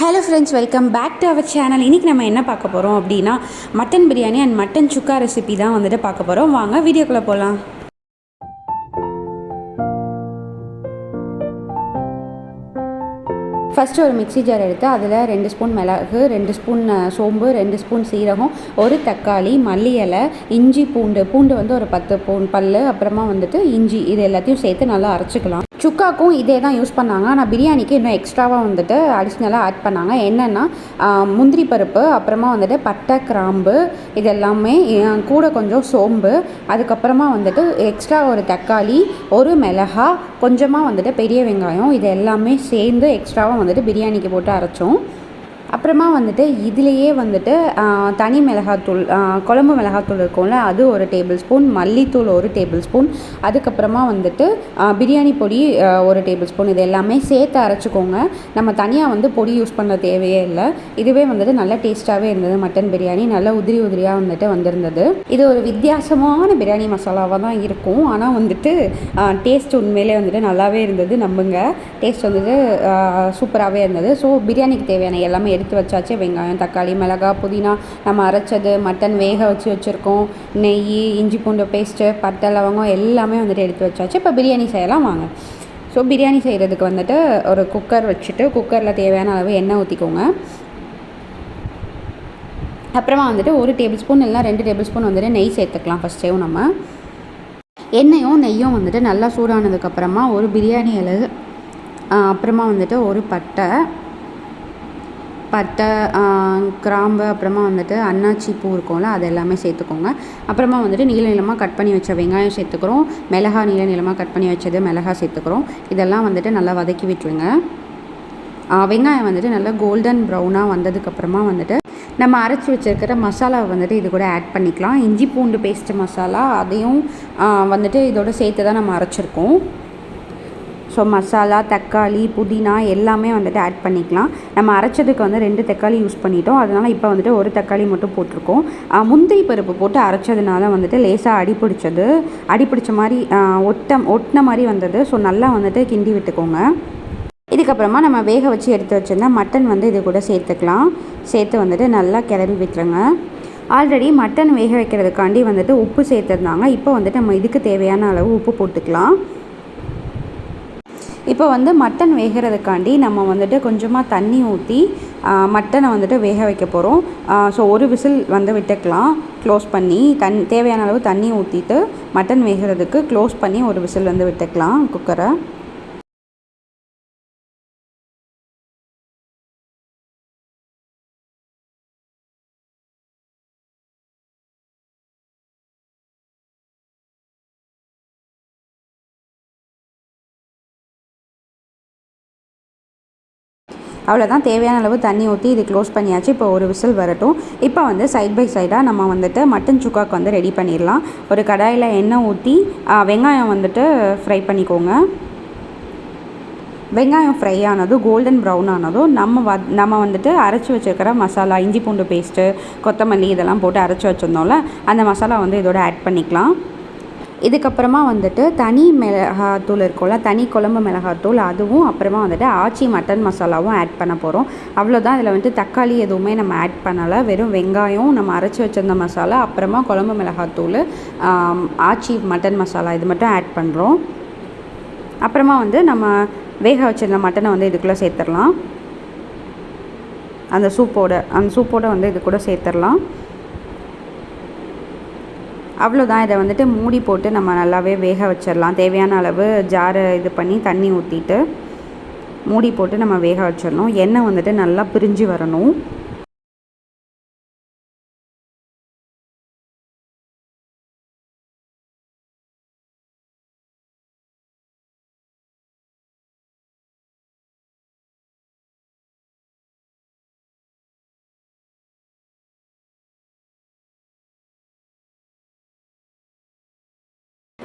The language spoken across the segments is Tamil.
Hello friends, welcome back to our channel. இன்றைக்கி நம்ம என்ன பார்க்க போகிறோம் அப்படின்னா mutton biryani and mutton chukka recipe தான் வந்துட்டு பார்க்க போகிறோம். வாங்க வீடியோக்குள்ளே போகலாம். ஃபஸ்ட்டு ஒரு மிக்ஸி ஜார் எடுத்து அதில் 2 ஸ்பூன் மிளகு, 2 ஸ்பூன் சோம்பு, 2 ஸ்பூன் சீரகம், ஒரு தக்காளி, மல்லி இலை, இஞ்சி, பூண்டு வந்து ஒரு 10 பல், அப்புறமா வந்துட்டு இஞ்சி, இது எல்லாத்தையும் சேர்த்து நல்லா அரைச்சிக்கலாம். சுக்காக்கும் இதே தான் யூஸ் பண்ணாங்க. ஆனால் பிரியாணிக்கு இன்னும் எக்ஸ்ட்ராவாக வந்துட்டு அடிஷ்னலாக ஆட் பண்ணாங்க. என்னென்னா முந்திரி பருப்பு, அப்புறமா வந்துட்டு பட்டை, கிராம்பு, இது எல்லாமே கூட கொஞ்சம் சோம்பு, அதுக்கப்புறமா வந்துட்டு எக்ஸ்ட்ரா ஒரு தக்காளி, ஒரு மிளகா, கொஞ்சமாக வந்துட்டு பெரிய வெங்காயம், இது எல்லாமே சேர்ந்து எக்ஸ்ட்ராவாக வந்துட்டு பிரியாணிக்கு போட்டு அரைச்சோம். அப்புறமா வந்துட்டு இதிலையே வந்துட்டு தனி மிளகாத்தூள், குழம்பு மிளகாத்தூள் இருக்கும்ல, அது 1 டேபிள் ஸ்பூன், மல்லித்தூள் 1 டேபிள் ஸ்பூன், அதுக்கப்புறமா வந்துட்டு பிரியாணி பொடி 1 டேபிள் ஸ்பூன், இது எல்லாமே சேர்த்து அரைச்சிக்கோங்க. நம்ம தனியாக வந்து பொடி யூஸ் பண்ண தேவையே இல்லை. இதுவே வந்துட்டு நல்ல டேஸ்ட்டாகவே இருந்தது. மட்டன் பிரியாணி நல்லா உதிரியாக வந்துட்டு வந்திருந்தது. இது ஒரு வித்தியாசமான பிரியாணி மசாலாவாக தான் இருக்கும். ஆனால் வந்துட்டு டேஸ்ட் உண்மையிலே வந்துட்டு நல்லாவே இருந்தது. நம்புங்க, டேஸ்ட் வந்துட்டு சூப்பராகவே இருந்தது. ஸோ பிரியாணிக்கு தேவையான எல்லாமே எடுத்து வச்சாச்சு. வெங்காயம், தக்காளி, மிளகாய், புதினா, நம்ம அரைச்சது, மட்டன் வேக வச்சுருக்கோம், நெய், இஞ்சி பூண்டு பேஸ்ட்டு, பட்டை, லவங்கம் எல்லாமே வந்துட்டு எடுத்து வச்சாச்சு. இப்போ பிரியாணி செய்யலாம் வாங்க. ஸோ பிரியாணி செய்கிறதுக்கு வந்துட்டு ஒரு குக்கர் வச்சுட்டு குக்கரில் தேவையான அளவு எண்ணெய் ஊற்றிக்கோங்க. அப்புறமா வந்துட்டு 1 டேபிள் ஸ்பூன் இல்லைனா 2 டேபிள் ஸ்பூன் வந்துட்டு நெய் சேர்த்துக்கலாம். ஃபஸ்ட்டேவும் நம்ம எண்ணெயும் நெய்யும் வந்துட்டு நல்லா சூடானதுக்கப்புறமா ஒரு பிரியாணி இலை, அப்புறமா வந்துட்டு ஒரு பட்டை, கிராம்பு, அப்புறமா வந்துட்டு அன்னாச்சி பூ இருக்கும்ல, அது எல்லாமே சேர்த்துக்கோங்க. அப்புறமா வந்துட்டு நீளமாக கட் பண்ணி வச்ச வெங்காயம் சேர்த்துக்கிறோம். மிளகாய் நீளமாக கட் பண்ணி வச்சது மிளகாய் சேர்த்துக்கிறோம். இதெல்லாம் வந்துட்டு நல்லா வதக்கி விட்டுருங்க. வெங்காயம் வந்துட்டு நல்லா கோல்டன் ப்ரௌனாக வந்ததுக்கப்புறமா வந்துட்டு நம்ம அரைச்சி வச்சுருக்கிற மசாலாவை வந்துட்டு இது கூட ஆட் பண்ணிக்கலாம். இஞ்சி பூண்டு பேஸ்ட்டு மசாலா, அதையும் வந்துட்டு இதோட சேர்த்து தான் நம்ம அரைச்சிருக்கோம். ஸோ மசாலா, தக்காளி, புதினா எல்லாமே வந்துட்டு ஆட் பண்ணிக்கலாம். நம்ம அரைச்சதுக்கு வந்து 2 தக்காளி யூஸ் பண்ணிட்டோம். அதனால் இப்போ வந்துட்டு 1 தக்காளி மட்டும் போட்டிருக்கோம். முந்திரி பருப்பு போட்டு அரைச்சதுனால வந்துட்டு லேசாக அடிப்பிடிச்ச மாதிரி ஒட்டின மாதிரி வந்தது. ஸோ நல்லா வந்துட்டு கிண்டி விட்டுக்கோங்க. இதுக்கப்புறமா நம்ம வேக வச்சு எடுத்து வச்சுருந்தா மட்டன் வந்து இது கூட சேர்த்துக்கலாம். சேர்த்து வந்துட்டு நல்லா கிளறி விட்டுருங்க. ஆல்ரெடி மட்டன் வேக வைக்கிறதுக்காண்டி வந்துட்டு உப்பு சேர்த்துருந்தாங்க. இப்போ வந்துட்டு நம்ம இதுக்கு தேவையான அளவு உப்பு போட்டுக்கலாம். இப்போ வந்து மட்டன் வேகிறதுக்காண்டி நம்ம வந்துட்டு கொஞ்சமாக தண்ணி ஊற்றி மட்டனை வந்துட்டு வேக வைக்க போகிறோம். ஸோ 1 விசில் வந்து விட்டுக்கலாம். க்ளோஸ் பண்ணி தேவையான அளவு தண்ணி ஊற்றிட்டு மட்டன் வேகிறதுக்கு க்ளோஸ் பண்ணி 1 விசில் வந்து விட்டுக்கலாம் குக்கரை. அவ்வளோதான், தேவையான அளவு தண்ணி ஊற்றி இது க்ளோஸ் பண்ணியாச்சு. இப்போ 1 விசில் வரட்டும். இப்போ வந்து சைட் பை சைடாக நம்ம வந்துட்டு மட்டன் சுக்காக்கு வந்து ரெடி பண்ணிடலாம். ஒரு கடாயில் எண்ணெய் ஊற்றி வெங்காயம் வந்துட்டு ஃப்ரை பண்ணிக்கோங்க. வெங்காயம் ஃப்ரை ஆனதும் கோல்டன் ப்ரௌன் ஆனதும் நம்ம வந்துட்டு அரைச்சி வச்சுருக்கிற மசாலா, இஞ்சி பூண்டு பேஸ்ட்டு, கொத்தமல்லி இதெல்லாம் போட்டு அரைச்சி வச்சுருந்தோம்ல, அந்த மசாலா வந்து இதோட ஆட் பண்ணிக்கலாம். இதுக்கப்புறமா வந்துட்டு தனி மிளகாத்தூள் இருக்கும்ல, தனி குழம்பு மிளகாத்தூள், அதுவும் அப்புறமா வந்துட்டு ஆச்சி மட்டன் மசாலாவும் ஆட் பண்ண போகிறோம். அவ்வளோதான். இதில் வந்துட்டு தக்காளி எதுவுமே நம்ம ஆட் பண்ணலை. வெறும் வெங்காயம், நம்ம அரைச்சி வச்சிருந்த மசாலா, அப்புறமா குழம்பு மிளகாத்தூள், ஆச்சி மட்டன் மசாலா, இது மட்டும் ஆட் பண்ணுறோம். அப்புறமா வந்து நம்ம வேக வச்சிருந்த மட்டனை வந்து இதுக்குள்ளே சேர்த்துடலாம். அந்த சூப்போட வந்து இது கூட சேர்த்துடலாம். அவ்வளோதான். இதை வந்துட்டு மூடி போட்டு நம்ம நல்லாவே வேக வச்சிடலாம். தேவையான அளவு ஜாரை இது பண்ணி தண்ணி ஊற்றிட்டு மூடி போட்டு நம்ம வேக வச்சிடணும். எண்ணெய் வந்துட்டு நல்லா பிரிஞ்சு வரணும்.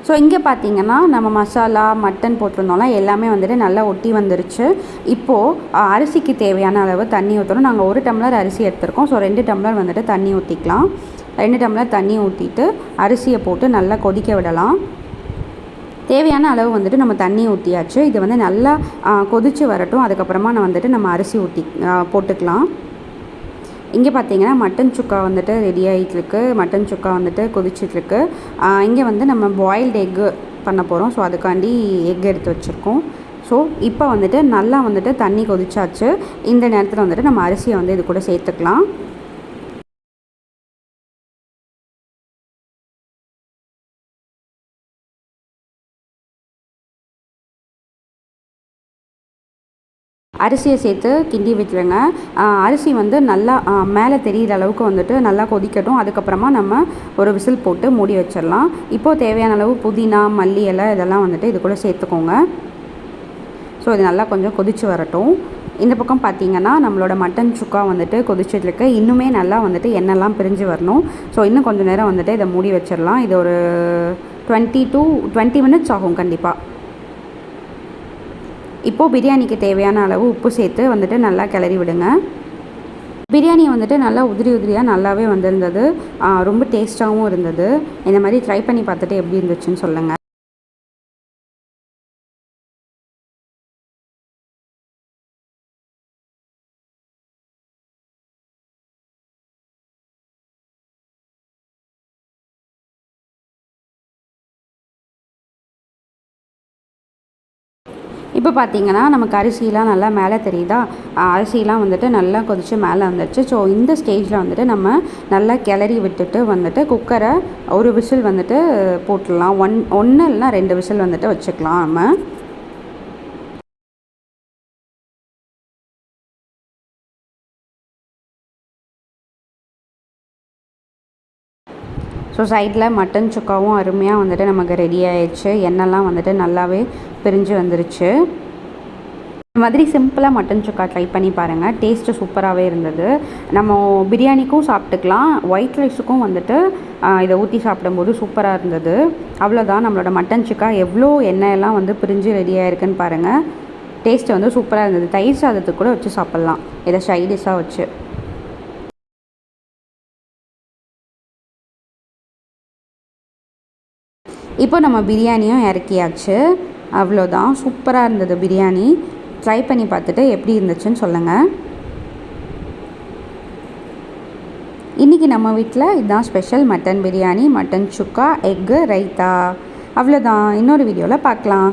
ஸோ இங்கே பார்த்தீங்கன்னா நம்ம மசாலா, மட்டன் போட்டிருந்தோம்ல, எல்லாமே வந்துட்டு நல்லா ஒட்டி வந்துருச்சு. இப்போது அரிசிக்கு தேவையான அளவு தண்ணி ஊற்றணும். நாங்கள் 1 டம்ளர் அரிசி எடுத்திருக்கோம். ஸோ 2 டம்ளர் வந்துட்டு தண்ணி ஊற்றிக்கலாம். 2 டம்ளர் தண்ணி ஊற்றிட்டு அரிசியை போட்டு நல்லா கொதிக்க விடலாம். தேவையான அளவு வந்துட்டு நம்ம தண்ணி ஊற்றியாச்சு. இது வந்து நல்லா கொதித்து வரட்டும். அதுக்கப்புறமா நான் வந்துட்டு நம்ம அரிசி ஊற்றி போட்டுக்கலாம். இங்கே பார்த்தீங்கன்னா மட்டன் சுக்கா வந்துட்டு ரெடி ஆகிட்டுருக்கு. மட்டன் சுக்கா வந்துட்டு கொதிச்சிட்ருக்கு. இங்கே வந்து நம்ம பாயில்டு எக்கு பண்ண போகிறோம். ஸோ அதுக்காண்டி எக் எடுத்து வச்சுருக்கோம். ஸோ இப்போ வந்துட்டு நல்லா வந்துட்டு தண்ணி கொதிச்சாச்சு. இந்த நேரத்தில் வந்துட்டு நம்ம அரிசியை வந்து இது கூட சேர்த்துக்கலாம். அரிசியை சேர்த்து கிண்டி விட்டுருங்க. அரிசி வந்து நல்லா மேலே தெரிகிற அளவுக்கு வந்துட்டு நல்லா கொதிக்கட்டும். அதுக்கப்புறமா நம்ம ஒரு விசில் போட்டு மூடி வச்சிடலாம். இப்போது தேவையான அளவு புதினா, மல்லி இலை இதெல்லாம் வந்துட்டு இது கூட சேர்த்துக்கோங்க. ஸோ இது நல்லா கொஞ்சம் கொதித்து வரட்டும். இந்த பக்கம் பார்த்திங்கன்னா நம்மளோட மட்டன் சுக்கா வந்துட்டு கொதிச்சிட்ருக்கு. இன்னுமே நல்லா வந்துட்டு எண்ணெய்லாம் பிரிஞ்சு வரணும். ஸோ இன்னும் கொஞ்சம் நேரம் வந்துட்டு இதை மூடி வச்சிடலாம். இது ஒரு 20 மினிட்ஸ் ஆகும் கண்டிப்பாக. இப்போது பிரியாணிக்கு தேவையான அளவு உப்பு சேர்த்து வந்துட்டு நல்லா கிளறி விடுங்க. பிரியாணி வந்துட்டு நல்லா உதிரியாக நல்லாவே வந்திருந்தது. ரொம்ப டேஸ்ட்டாகவும் இருந்தது. இந்த மாதிரி ட்ரை பண்ணி பார்த்துட்டு எப்படி இருந்துச்சுன்னு சொல்லுங்கள். இப்போ பார்த்திங்கன்னா நமக்கு அரிசிலாம் நல்லா மேலே தெரியுதா? அரிசிலாம் வந்துட்டு நல்லா கொதித்து மேலே வந்துடுச்சு. ஸோ இந்த ஸ்டேஜில் வந்துட்டு நம்ம நல்லா கிளறி விட்டுட்டு வந்துட்டு குக்கரை ஒரு விசில் வந்துட்டு போட்டுடலாம். ஒன்று இல்லைனா 2 விசில் வந்துட்டு வச்சுக்கலாம் நம்ம. ஸோ சைடில் மட்டன் சுக்காவும் அருமையாக வந்துட்டு நமக்கு ரெடி ஆயிடுச்சு. எண்ணெய்லாம் வந்துட்டு நல்லாவே பிரிஞ்சு வந்துருச்சு. இந்த மாதிரி சிம்பிளாக மட்டன் சுக்கா ட்ரை பண்ணி பாருங்கள். டேஸ்ட்டு சூப்பராகவே இருந்தது. நம்ம பிரியாணிக்கும் சாப்பிட்டுக்கலாம், ஒயிட் ரைஸுக்கும் வந்துட்டு இதை ஊற்றி சாப்பிடும்போது சூப்பராக இருந்தது. அவ்வளோதான், நம்மளோட மட்டன் சுக்கா எவ்வளோ எண்ணெயெல்லாம் வந்து பிரிஞ்சு ரெடி ஆகிருக்குன்னு பாருங்கள். டேஸ்ட்டு வந்து சூப்பராக இருந்தது. தயிர் சாதத்துக்கு கூட வச்சு சாப்பிட்லாம் இதை சைடிஷாக வச்சு. இப்போ நம்ம பிரியாணியும் இறக்கியாச்சு. அவ்வளோதான், சூப்பராக இருந்தது பிரியாணி. ட்ரை பண்ணி பார்த்துட்டு எப்படி இருந்துச்சுன்னு சொல்லுங்கள். இன்றைக்கி நம்ம வீட்டில் இதுதான் ஸ்பெஷல் மட்டன் பிரியாணி, மட்டன் சுக்கா, எக்கு, ரைத்தா. அவ்வளோதான், இன்னொரு வீடியோவில் பார்க்கலாம்.